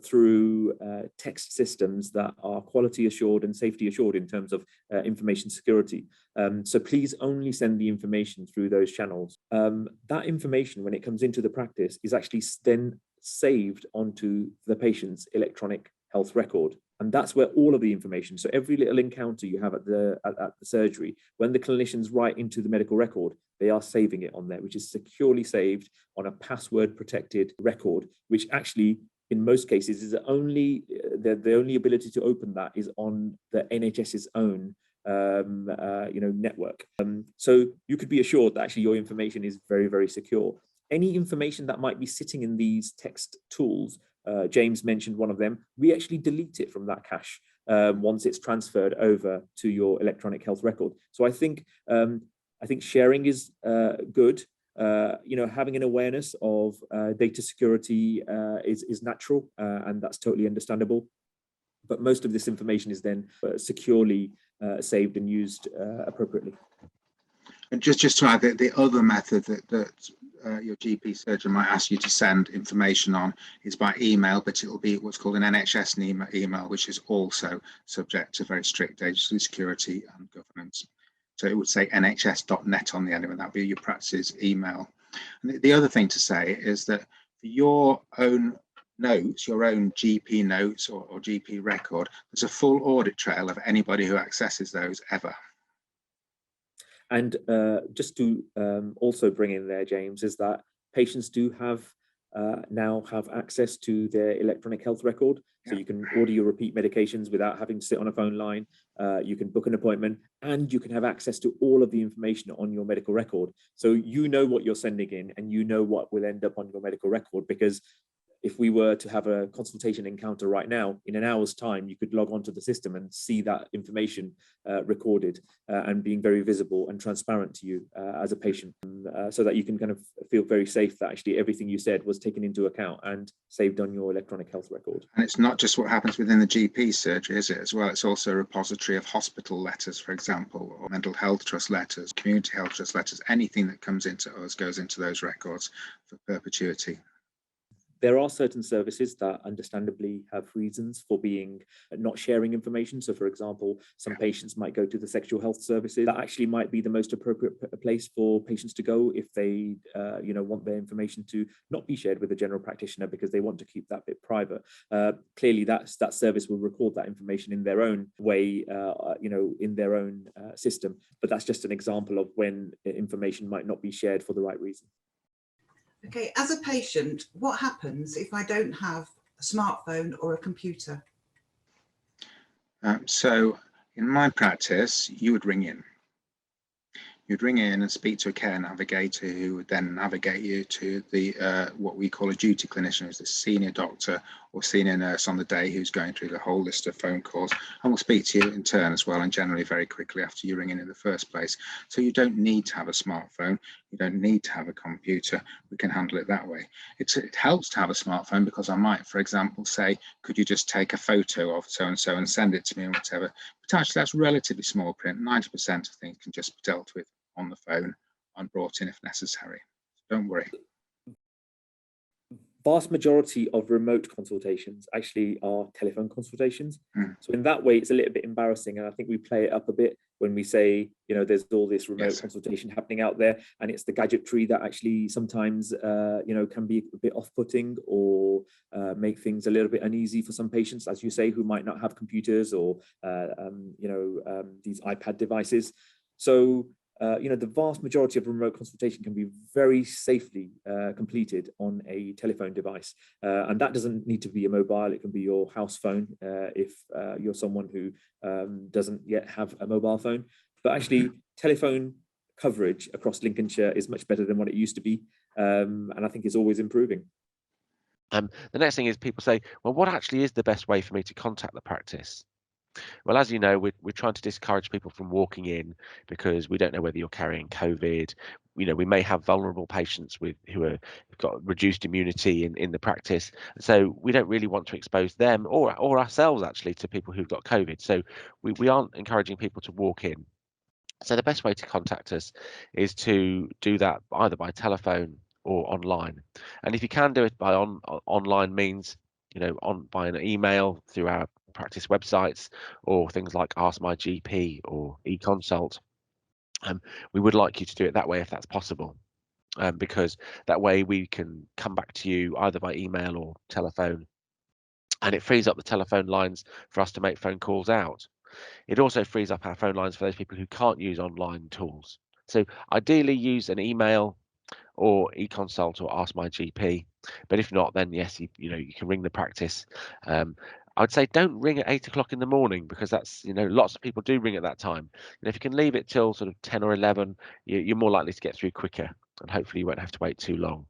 through text systems that are quality assured and safety assured in terms of information security. So please only send the information through those channels. That information, when it comes into the practice, is actually then saved onto the patient's electronic health record. And that's where all of the information, so every little encounter you have at the surgery, when the clinicians write into the medical record, they are saving it on there, which is securely saved on a password protected record, which actually in most cases is the only ability to open that is on the NHS's own network. So you could be assured that actually your information is very, very secure. Any information that might be sitting in these text tools, James mentioned one of them, we actually delete it from that cache once it's transferred over to your electronic health record. So I think sharing is good. Having an awareness of data security is natural, and that's totally understandable. But most of this information is then securely saved and used appropriately.
And just to add, that the other method that your GP surgeon might ask you to send information on is by email, but it will be what's called an NHS email, which is also subject to very strict data security and governance. So it would say nhs.net on the end of it. That would be your practice's email. And the other thing to say is that for your own notes, your own GP notes or GP record, there's a full audit trail of anybody who accesses those ever.
And just to also bring in there, James, is that patients do have now have access to their electronic health record. So you can order your repeat medications without having to sit on a phone line. You can book an appointment, and you can have access to all of the information on your medical record. So you know what you're sending in, and you know what will end up on your medical record, because if we were to have a consultation encounter right now, in an hour's time, you could log onto the system and see that information recorded and being very visible and transparent to you as a patient, so that you can kind of feel very safe that actually everything you said was taken into account and saved on your electronic health record.
And it's not just what happens within the GP surgery, is it, as well? It's also a repository of hospital letters, for example, or mental health trust letters, community health trust letters. Anything that comes into us goes into those records for perpetuity.
There are certain services that understandably have reasons for being not sharing information. So, for example, some patients might go to the sexual health services. That actually might be the most appropriate place for patients to go if they, want their information to not be shared with a general practitioner because they want to keep that bit private. Clearly, that service will record that information in their own way, in their own system. But that's just an example of when information might not be shared for the right reason.
Okay, as a patient, what happens if I don't have a smartphone or a computer?
So in my practice, you would ring in. You'd ring in and speak to a care navigator who would then navigate you to the what we call a duty clinician, who's the senior doctor or senior nurse on the day, who's going through the whole list of phone calls and will speak to you in turn as well, and generally very quickly after you ring in the first place. So you don't need to have a smartphone, you don't need to have a computer. We can handle it that way. It helps to have a smartphone because I might, for example, say, could you just take a photo of so-and-so and send it to me and whatever. But actually that's relatively small print. 90% of things can just be dealt with on the phone and brought in if necessary. So don't worry.
Vast majority of remote consultations actually are telephone consultations. So in that way, it's a little bit embarrassing. And I think we play it up a bit when we say, there's all this remote consultation happening out there, and it's the gadgetry that actually sometimes, can be a bit off-putting or make things a little bit uneasy for some patients, as you say, who might not have computers or, these iPad devices. So, the vast majority of remote consultation can be very safely completed on a telephone device. And that doesn't need to be a mobile. It can be your house phone if you're someone who doesn't yet have a mobile phone. But actually, telephone coverage across Lincolnshire is much better than what it used to be. And I think it's always improving.
The next thing is people say, well, what actually is the best way for me to contact the practice? Well, as you know, we're trying to discourage people from walking in because we don't know whether you're carrying COVID. We may have vulnerable patients who have got reduced immunity in the practice. So we don't really want to expose them or ourselves actually to people who've got COVID. So we aren't encouraging people to walk in. So the best way to contact us is to do that either by telephone or online. And if you can do it by online means, by an email through our practice websites or things like Ask My GP or eConsult, we would like you to do it that way if that's possible, because that way we can come back to you either by email or telephone, and it frees up the telephone lines for us to make phone calls out. It also frees up our phone lines for those people who can't use online tools. So ideally use an email or eConsult or Ask My GP, but if not, then yes, you can ring the practice. I would say don't ring at 8 o'clock in the morning, because that's, lots of people do ring at that time. And if you can leave it till sort of 10 or 11, you're more likely to get through quicker, and hopefully you won't have to wait too long.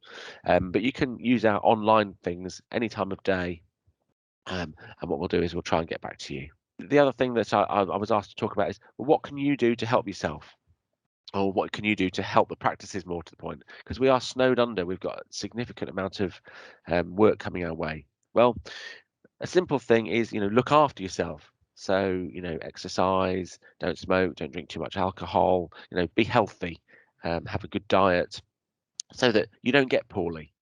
But you can use our online things any time of day. And what we'll do is we'll try and get back to you. The other thing that I was asked to talk about is, well, what can you do to help yourself? Or what can you do to help the practices, more to the point? Because we are snowed under. We've got a significant amount of work coming our way. Well, a simple thing is, look after yourself. So, exercise, don't smoke, don't drink too much alcohol, be healthy, have a good diet so that you don't get poorly.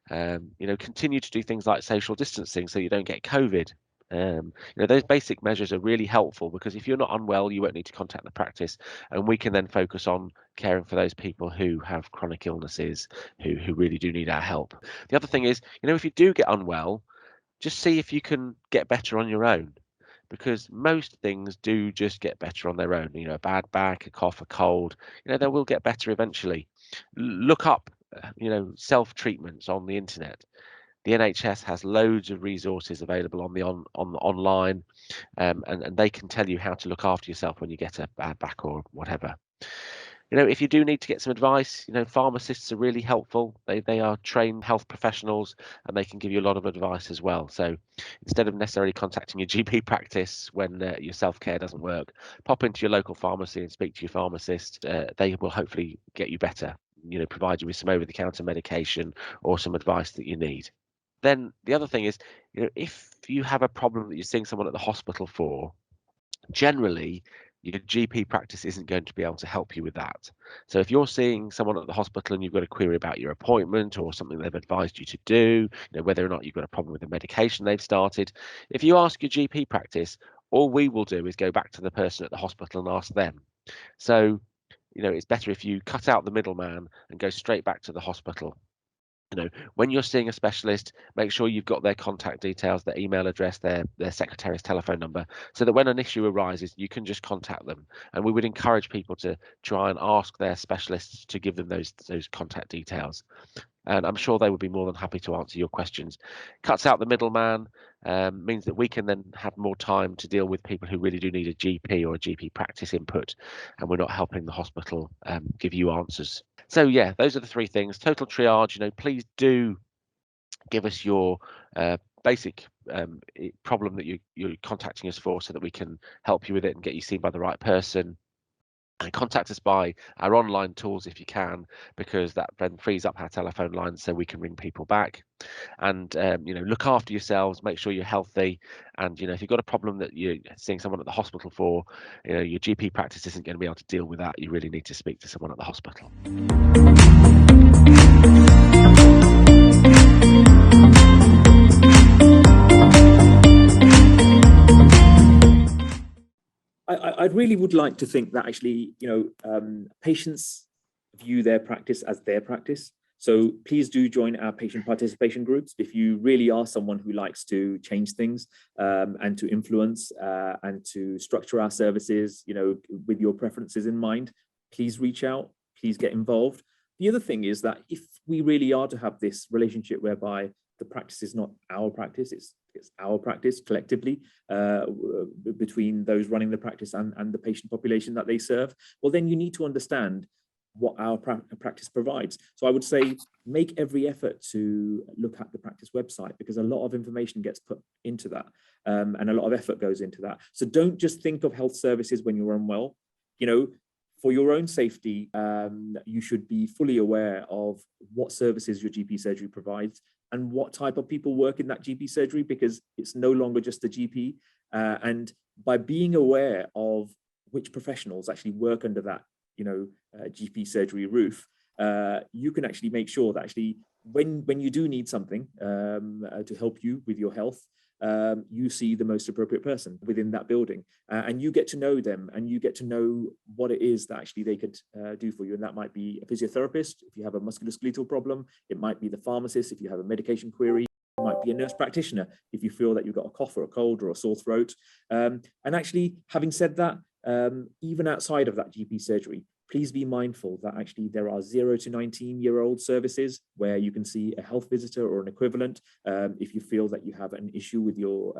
Continue to do things like social distancing so you don't get COVID. Those basic measures are really helpful, because if you're not unwell, you won't need to contact the practice, and we can then focus on caring for those people who have chronic illnesses, who really do need our help. The other thing is, if you do get unwell, just see if you can get better on your own, because most things do just get better on their own. A bad back, a cough, a cold, they will get better eventually. Look up, self-treatments on the internet. The NHS has loads of resources available on the online, and they can tell you how to look after yourself when you get a bad back or whatever. If you do need to get some advice, pharmacists are really helpful. They are trained health professionals, and they can give you a lot of advice as well. So instead of necessarily contacting your GP practice when your self-care doesn't work, pop into your local pharmacy and speak to your pharmacist. They will hopefully get you better, provide you with some over-the-counter medication or some advice that you need. Then the other thing is, if you have a problem that you're seeing someone at the hospital for, generally your GP practice isn't going to be able to help you with that. So if you're seeing someone at the hospital and you've got a query about your appointment or something they've advised you to do, whether or not you've got a problem with the medication they've started, if you ask your GP practice, all we will do is go back to the person at the hospital and ask them. So, it's better if you cut out the middleman and go straight back to the hospital. When you're seeing a specialist, make sure you've got their contact details, their email address, their secretary's telephone number, so that when an issue arises, you can just contact them. And we would encourage people to try and ask their specialists to give them those contact details. And I'm sure they would be more than happy to answer your questions. Cuts out the middleman, means that we can then have more time to deal with people who really do need a GP or a GP practice input, and we're not helping the hospital give you answers. So yeah, those are the three things. Total triage, please do give us your basic problem that you're contacting us for, so that we can help you with it and get you seen by the right person. And contact us by our online tools if you can, because that then frees up our telephone lines so we can ring people back. And look after yourselves, make sure you're healthy. And if you've got a problem that you're seeing someone at the hospital for, your GP practice isn't going to be able to deal with that. You really need to speak to someone at the hospital.
I really would like to think that actually, patients view their practice as their practice. So please do join our patient participation groups. If you really are someone who likes to change things and to influence and to structure our services, with your preferences in mind, please reach out, please get involved. The other thing is that if we really are to have this relationship whereby the practice is not our practice, it's our practice collectively between those running the practice and the patient population that they serve, well, then you need to understand what our practice provides. So I would say make every effort to look at the practice website, because a lot of information gets put into that and a lot of effort goes into that. So don't just think of health services when you're unwell. For your own safety, you should be fully aware of what services your GP surgery provides and what type of people work in that GP surgery, because it's no longer just the GP. And by being aware of which professionals actually work under that, GP surgery roof, you can actually make sure that actually when you do need something to help you with your health, you see the most appropriate person within that building, and you get to know them, and you get to know what it is that actually they could do for you. And that might be a physiotherapist if you have a musculoskeletal problem. It might be the pharmacist if you have a medication query. It might be a nurse practitioner if you feel that you've got a cough or a cold or a sore throat. And actually, having said that, even outside of that GP surgery, please be mindful that actually there are 0 to 19-year-old services where you can see a health visitor or an equivalent. If you feel that you have an issue with your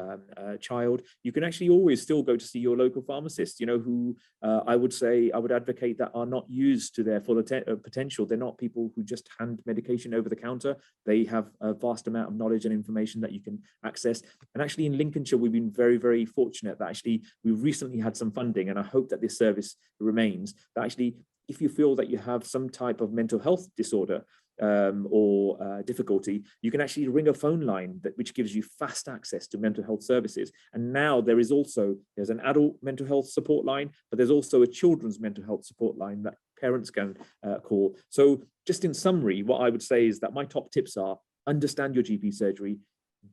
child, you can actually always still go to see your local pharmacist, who I would advocate that are not used to their full potential. They're not people who just hand medication over the counter. They have a vast amount of knowledge and information that you can access. And actually in Lincolnshire, we've been very, very fortunate that actually we recently had some funding, and I hope that this service remains, that actually if you feel that you have some type of mental health disorder or difficulty, you can actually ring a phone line which gives you fast access to mental health services. And now there's an adult mental health support line, but there's also a children's mental health support line that parents can call. So just in summary, what I would say is that my top tips are: understand your GP surgery,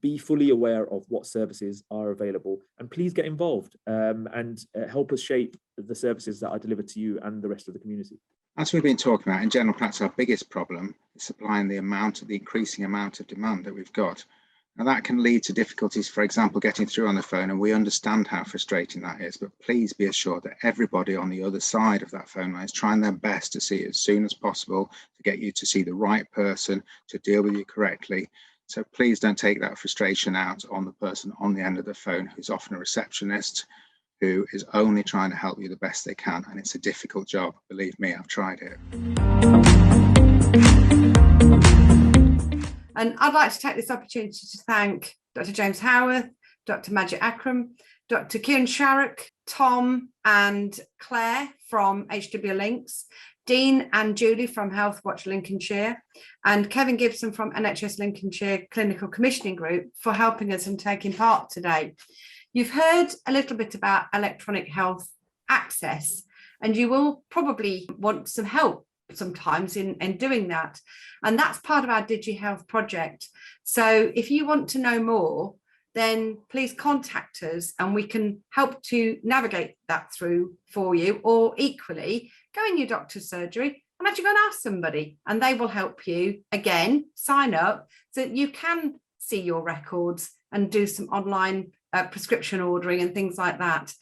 be fully aware of what services are available, and please get involved and help us shape the services that are delivered to you and the rest of the community.
As we've been talking about, in general practice, our biggest problem is supplying the increasing amount of demand that we've got. And that can lead to difficulties, for example, getting through on the phone, and we understand how frustrating that is, but please be assured that everybody on the other side of that phone line is trying their best to see it as soon as possible, to get you to see the right person, to deal with you correctly. So please don't take that frustration out on the person on the end of the phone, who's often a receptionist, who is only trying to help you the best they can. And it's a difficult job, believe me, I've tried it.
And I'd like to take this opportunity to thank Dr. James Howarth, Dr. Majid Akram, Dr. Kieran Sharrock, Tom and Claire from HW Links, Dean and Julie from Health Watch Lincolnshire, and Kevin Gibson from NHS Lincolnshire Clinical Commissioning Group for helping us and taking part today. You've heard a little bit about electronic health access, and you will probably want some help sometimes in doing that. And that's part of our DigiHealth project. So if you want to know more, then please contact us and we can help to navigate that through for you, or equally go in your doctor's surgery and actually go and ask somebody and they will help you again sign up so that you can see your records and do some online prescription ordering and things like that.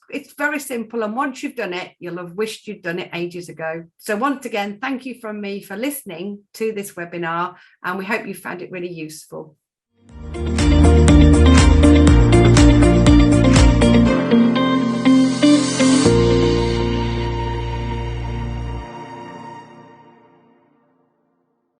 It's very simple, and once you've done it, you'll have wished you'd done it ages ago. So once again, thank you from me for listening to this webinar, and we hope you found it really useful.